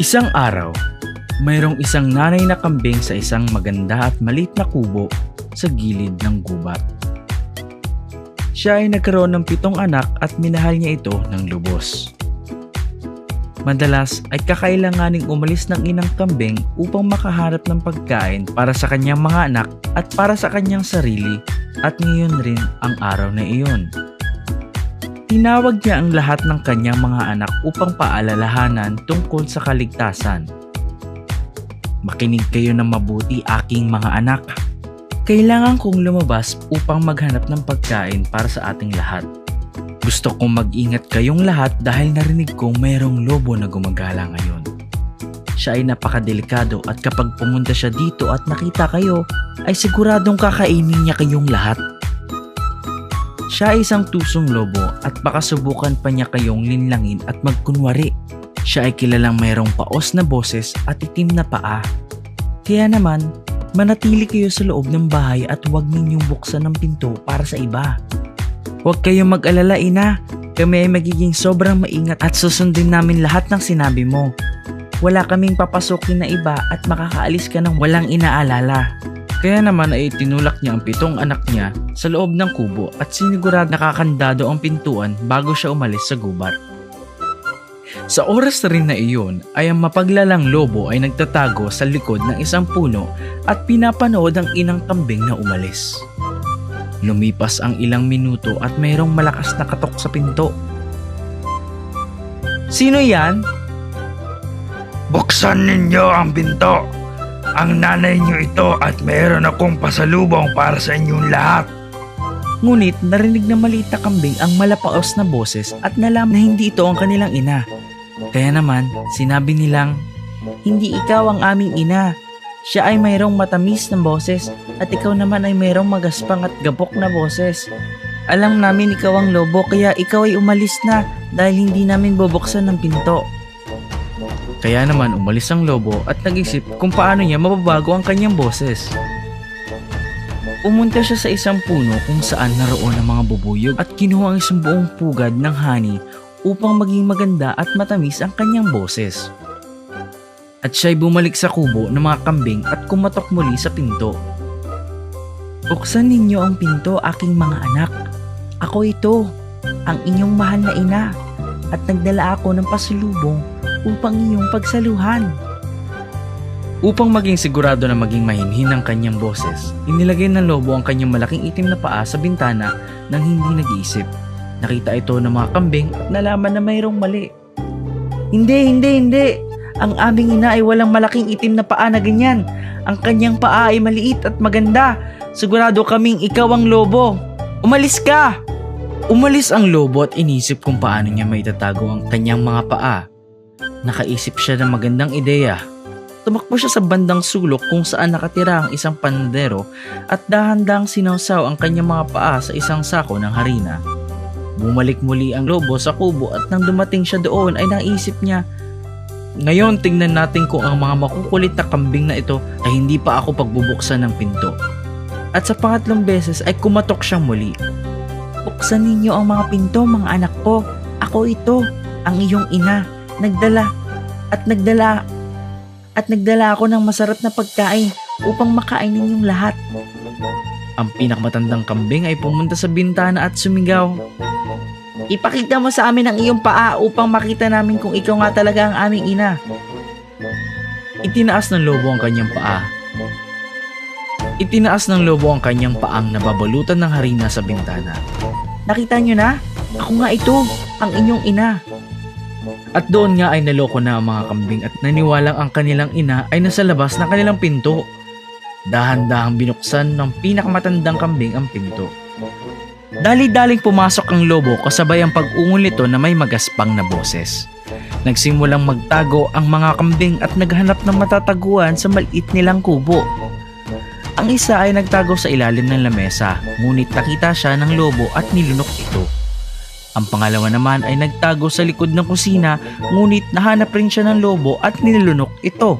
Isang araw, mayroong isang nanay na kambing sa isang maganda at maliit na kubo sa gilid ng gubat. Siya ay nagkaroon ng 7 anak at minahal niya ito ng lubos. Madalas ay kakailanganing umalis ng inang kambing upang makahanap ng pagkain para sa kanyang mga anak at para sa kanyang sarili, at ngayon rin ang araw na iyon. Tinawag niya ang lahat ng kanyang mga anak upang paalalahanan tungkol sa kaligtasan. Makinig kayo ng mabuti, aking mga anak. Kailangan kong lumabas upang maghanap ng pagkain para sa ating lahat. Gusto kong mag-ingat kayong lahat dahil narinig kong mayroong lobo na gumagala ngayon. Siya ay napakadelikado at kapag pumunta siya dito at nakita kayo, ay siguradong kakainin niya kayong lahat. Siya ay isang tusong lobo at baka subukan pa niya kayong linlangin at magkunwari. Siya ay kilalang mayroong paos na boses at itim na paa. Kaya naman, manatili kayo sa loob ng bahay at huwag ninyong buksan ng pinto para sa iba. Huwag kayong mag-alala, ina. Kami ay magiging sobrang maingat at susundin namin lahat ng sinabi mo. Wala kaming papasukin na iba at makakaalis ka ng walang inaalala. Kaya naman ay tinulak niya ang 7 anak niya sa loob ng kubo at sinigurado nakakandado ang pintuan bago siya umalis sa gubat. Sa oras rin na iyon ay ang mapaglalang lobo ay nagtatago sa likod ng isang puno at pinapanood ang inang kambing na umalis. Lumipas ang ilang minuto at mayroong malakas na katok sa pinto. Sino yan? Buksan ninyo ang pinto. Ang nanay niyo ito at mayroon akong pasalubong para sa inyong lahat. Ngunit narinig na maliit na kambing ang malapaos na boses at nalaman na hindi ito ang kanilang ina. Kaya naman, sinabi nilang, "Hindi ikaw ang aming ina. Siya ay mayroong matamis na boses at ikaw naman ay mayroong magaspang at gabok na boses. Alam namin ikaw ang lobo kaya ikaw ay umalis na dahil hindi namin bubuksan ng pinto." Kaya naman umalis ang lobo at nag-isip kung paano niya mababago ang kanyang boses. Pumunta siya sa isang puno kung saan naroon ang mga bubuyog at kinuha ang isang buong pugad ng honey upang maging maganda at matamis ang kanyang boses. At siya'y bumalik sa kubo ng mga kambing at kumatok muli sa pinto. "Buksan ninyo ang pinto, aking mga anak. Ako ito, ang inyong mahal na ina, at nagdala ako ng pasalubong upang inyong pagsaluhan." Upang maging sigurado na maging mahinhin ang kanyang boses, inilagay ng lobo ang kanyang malaking itim na paa sa bintana nang hindi nag-iisip. Nakita ito ng mga kambing at nalaman na mayroong mali. Hindi! Ang aming ina ay walang malaking itim na paa na ganyan. Ang kanyang paa ay maliit at maganda. Sigurado kaming ikaw ang lobo. Umalis ka!" Umalis ang lobo at inisip kung paano niya maitatago ang kanyang mga paa. Nakaisip siya ng magandang ideya. Tumakbo siya sa bandang sulok kung saan nakatira ang isang pandero at dahan-dahang sinawsaw ang kanyang mga paa sa isang sako ng harina. Bumalik muli ang lobo sa kubo at nang dumating siya doon ay naisip niya, "Ngayon tingnan natin kung ang mga makukulit na kambing na ito ay hindi pa ako pagbubuksan ng pinto." At sa pangatlong beses ay kumatok siyang muli. "Buksan ninyo ang mga pinto, mga anak ko. Ako ito, ang iyong ina. Nagdala ako ng masarap na pagkain upang makain ninyong lahat." Ang pinakamatandang kambing ay pumunta sa bintana at sumigaw, "Ipakita mo sa amin ang iyong paa upang makita namin kung ikaw nga talaga ang aming ina." Itinaas ng lobo ang kanyang paang nababalutan ng harina sa bintana. "Nakita niyo na? Ako nga ito, ang inyong ina." At doon nga ay naloko na ang mga kambing at naniwalang ang kanilang ina ay nasa labas ng kanilang pinto. Dahan-dahang binuksan ng pinakamatandang kambing ang pinto. Dali-daling pumasok ang lobo kasabay ang pag-ungol nito na may magaspang na boses. Nagsimulang magtago ang mga kambing at naghanap ng matataguan sa maliit nilang kubo. Ang isa ay nagtago sa ilalim ng lamesa, ngunit nakita siya ng lobo at nilunok ito. Ang pangalawa naman ay nagtago sa likod ng kusina, ngunit nahanap rin siya ng lobo at nilunok ito.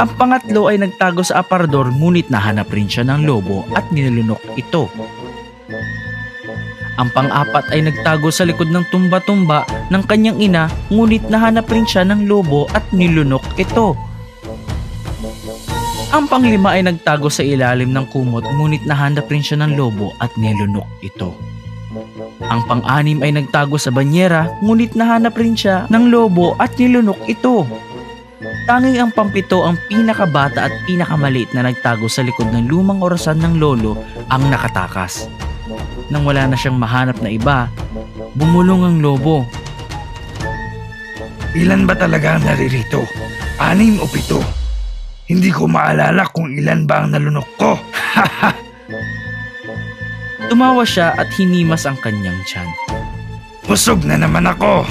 Ang pangatlo ay nagtago sa aparador, ngunit nahanap rin siya ng lobo at nilunok ito. Ang pang-apat ay nagtago sa likod ng tumba-tumba ng kanyang ina, ngunit nahanap rin siya ng lobo at nilunok ito. Ang panglima ay nagtago sa ilalim ng kumot, ngunit nahanap rin siya ng lobo at nilunok ito. Ang pang-anim ay nagtago sa banyera, ngunit nahanap rin siya ng lobo at nilunok ito. Tanging ang pampito, ang pinakabata at pinakamaliit na nagtago sa likod ng lumang orasan ng lolo ang nakatakas. Nang wala na siyang mahanap na iba, bumulong ang lobo. Ilan ba talaga ang naririto? 6 o 7? Hindi ko maalala kung ilan ba ang nalunok ko. Tumawa siya at hinimas ang kanyang tiyan. Busog na naman ako.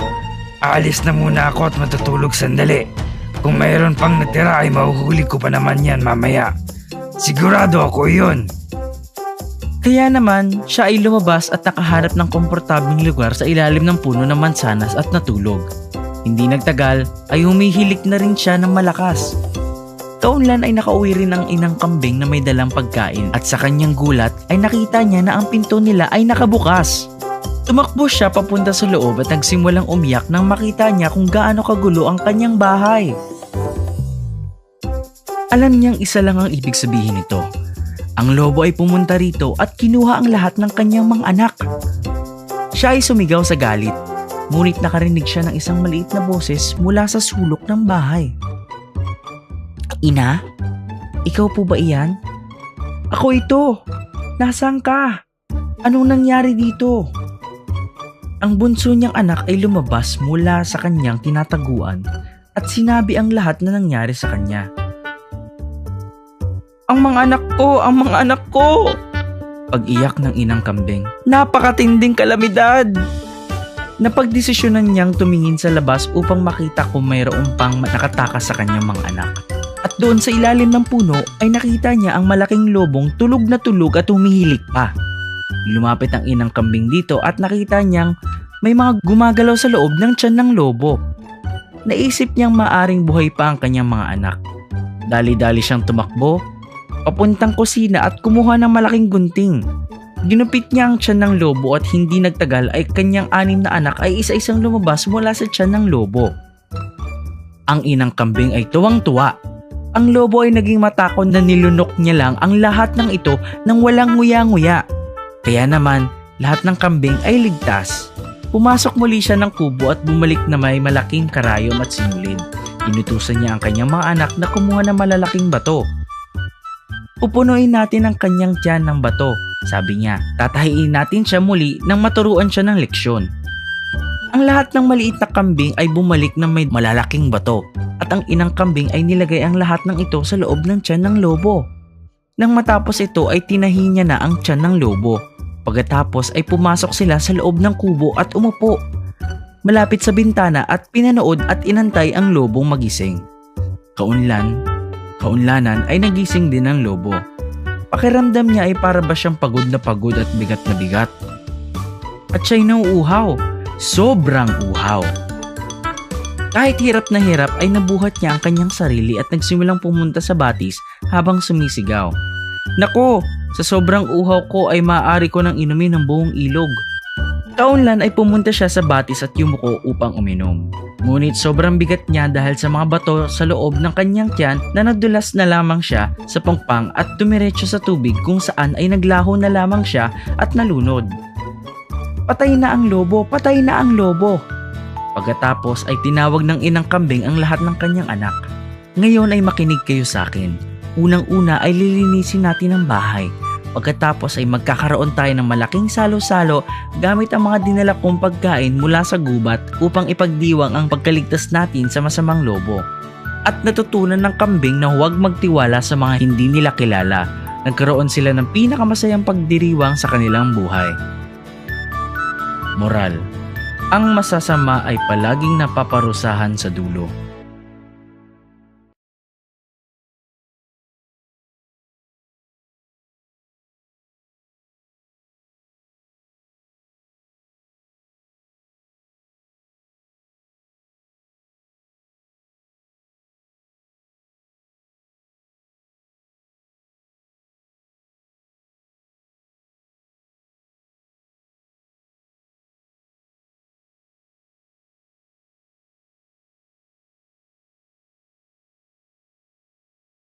Aalis na muna ako at matutulog sandali. Kung mayroon pang natira ay mahuhuli ko pa naman yan mamaya. Sigurado ako yun. Kaya naman, siya ay lumabas at nakaharap ng komportabling lugar sa ilalim ng puno ng mansanas at natulog. Hindi nagtagal ay humihilik na rin siya ng malakas. Kaunlan ay nakauwi rin ang inang kambing na may dalang pagkain at sa kanyang gulat ay nakita niya na ang pinto nila ay nakabukas. Tumakbo siya papunta sa loob at nagsimulang umiyak nang makita niya kung gaano kagulo ang kanyang bahay. Alam niyang isa lang ang ibig sabihin nito. Ang lobo ay pumunta rito at kinuha ang lahat ng kanyang mga anak. Siya ay sumigaw sa galit, ngunit nakarinig siya ng isang maliit na boses mula sa sulok ng bahay. Ina? Ikaw po ba iyan? Ako ito! Nasaan ka? Anong nangyari dito? Ang bunso niyang anak ay lumabas mula sa kanyang tinataguan at sinabi ang lahat na nangyari sa kanya. Ang mga anak ko! Ang mga anak ko! Pag-iyak ng inang kambing. Napakatinding kalamidad! Napagdesisyonan niyang tumingin sa labas upang makita kung mayroong pang nakatakas sa kanyang mga anak. At doon sa ilalim ng puno ay nakita niya ang malaking lobong tulog na tulog at humihilik pa. Lumapit ang inang kambing dito at nakita niyang may mga gumagalaw sa loob ng tiyan ng lobo. Naisip niyang maaring buhay pa ang kanyang mga anak. Dali-dali siyang tumakbo papuntang kusina at kumuha ng malaking gunting. Ginupit niya ang tiyan ng lobo at hindi nagtagal ay kanyang 6 na anak ay isa-isang lumabas mula sa tiyan ng lobo. Ang inang kambing ay tuwang-tuwa. Ang lobo ay naging matakot na nilunok niya lang ang lahat ng ito nang walang nguya-nguya. Kaya naman, lahat ng kambing ay ligtas. Pumasok muli siya ng kubo at bumalik na may malaking karayom at sinulid. Inutusan niya ang kanyang mga anak na kumuha ng malalaking bato. Pupunuin natin ang kanyang tiyan ng bato, sabi niya. Tatahiin natin siya muli nang maturuan siya ng leksyon. Ang lahat ng maliit na kambing ay bumalik na may malalaking bato at ang inang kambing ay nilagay ang lahat ng ito sa loob ng tiyan ng lobo. Nang matapos ito ay tinahi niya na ang tiyan ng lobo. Pagkatapos ay pumasok sila sa loob ng kubo at umupo malapit sa bintana at pinanood at inantay ang lobong magising. Kaunlanan ay nagising din ang lobo. Pakiramdam niya ay para ba siyang pagod at bigat na bigat. At siya'y nauuhaw. Sobrang uhaw. Kahit hirap na hirap ay nabuhat niya ang kanyang sarili at nagsimulang pumunta sa batis habang sumisigaw. Nako, sa sobrang uhaw ko ay maaari ko nang inumin ng buong ilog. Kaunlan ay pumunta siya sa batis at yumuko upang uminom. Ngunit sobrang bigat niya dahil sa mga bato sa loob ng kanyang tiyan na nadulas na lamang siya sa pangpang at tumiretso sa tubig kung saan ay naglaho na lamang siya at nalunod. Patay na ang lobo! Patay na ang lobo! Pagkatapos ay tinawag ng inang kambing ang lahat ng kanyang anak. Ngayon ay makinig kayo sa akin. Unang-una ay lilinisin natin ang bahay. Pagkatapos ay magkakaroon tayo ng malaking salo-salo gamit ang mga dinala kong pagkain mula sa gubat upang ipagdiwang ang pagkaligtas natin sa masamang lobo. At natutunan ng kambing na huwag magtiwala sa mga hindi nila kilala. Nagkaroon sila ng pinakamasayang pagdiriwang sa kanilang buhay. Moral: ang masasama ay palaging napaparusahan sa dulo.